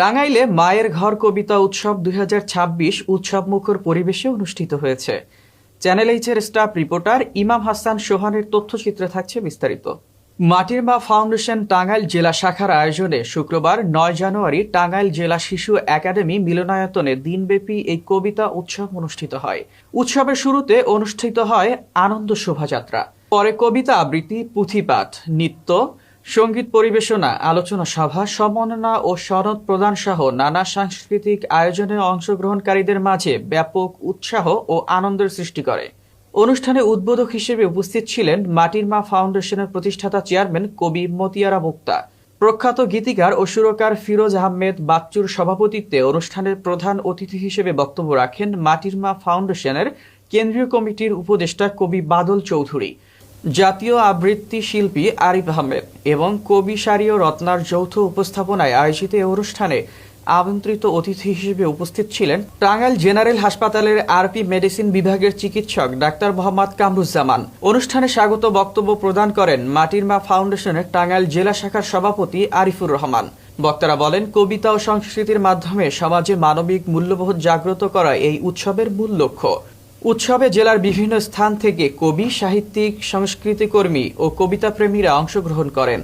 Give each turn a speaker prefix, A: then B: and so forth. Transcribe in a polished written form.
A: টাঙ্গাইলে মায়ের ঘর কবিতা উৎসব ২০২৬ উৎসবমুখর পরিবেশে অনুষ্ঠিত হয়েছে। চ্যানেল এইচের স্টাফ রিপোর্টার ইমাম হাসান সোহানের তথ্যচিত্রে থাকছে বিস্তারিত। মাটির মা ফাউন্ডেশন টাঙ্গাইল জেলা শাখার আয়োজনে শুক্রবার ৯ জানুয়ারি টাঙ্গাইল জেলা শিশু একাডেমি মিলনায়তনে দিনব্যাপী এই কবিতা উৎসব অনুষ্ঠিত হয়। উৎসবের শুরুতে অনুষ্ঠিত হয় আনন্দ শোভাযাত্রা, পরে কবিতা আবৃত্তি, পুঁথিপাঠ, নৃত্য, সঙ্গীত পরিবেশনা, আলোচনা সভা, সম্মাননা ও সনদ প্রদান সহ নানা সাংস্কৃতিক আয়োজনে অংশগ্রহণকারীদের মাঝে ব্যাপক উৎসাহ ও আনন্দের সৃষ্টি করে। অনুষ্ঠানে উদ্বোধক হিসেবে উপস্থিত ছিলেন মাটির মা ফাউন্ডেশনের প্রতিষ্ঠাতা চেয়ারম্যান কবি মতিয়ারা মুক্তা। প্রখ্যাত গীতিকার ও সুরকার ফিরোজ আহমেদ বাচ্চুর সভাপতিত্বে অনুষ্ঠানের প্রধান অতিথি হিসেবে বক্তব্য রাখেন মাটির মা ফাউন্ডেশনের কেন্দ্রীয় কমিটির উপদেষ্টা কবি বাদল চৌধুরী, জাতীয় আবৃত্তি শিল্পী আরিফ আহমেদ এবং কবি সারিও রত্নার যৌথ উপস্থাপনায় আয়োজিত এই অনুষ্ঠানে আমন্ত্রিত অতিথি হিসেবে উপস্থিত ছিলেন টাঙ্গাইল জেনারেল হাসপাতালের আরপি মেডিসিন বিভাগের চিকিৎসক ডাক্তার মোহাম্মদ কামরুজ্জামান। অনুষ্ঠানে স্বাগত বক্তব্য প্রদান করেন মাটির মা ফাউন্ডেশনের টাঙ্গাইল জেলা শাখার সভাপতি আরিফুর রহমান। বক্তারা বলেন, কবিতা ও সংস্কৃতির মাধ্যমে সমাজে মানবিক মূল্যবোধ জাগ্রত করা এই উৎসবের মূল লক্ষ্য। উৎসবে জেলার বিভিন্ন স্থান থেকে কবি, সাহিত্যিক, সংস্কৃতিকর্মী ও কবিতাপ্রেমীরা অংশগ্রহণ করেন।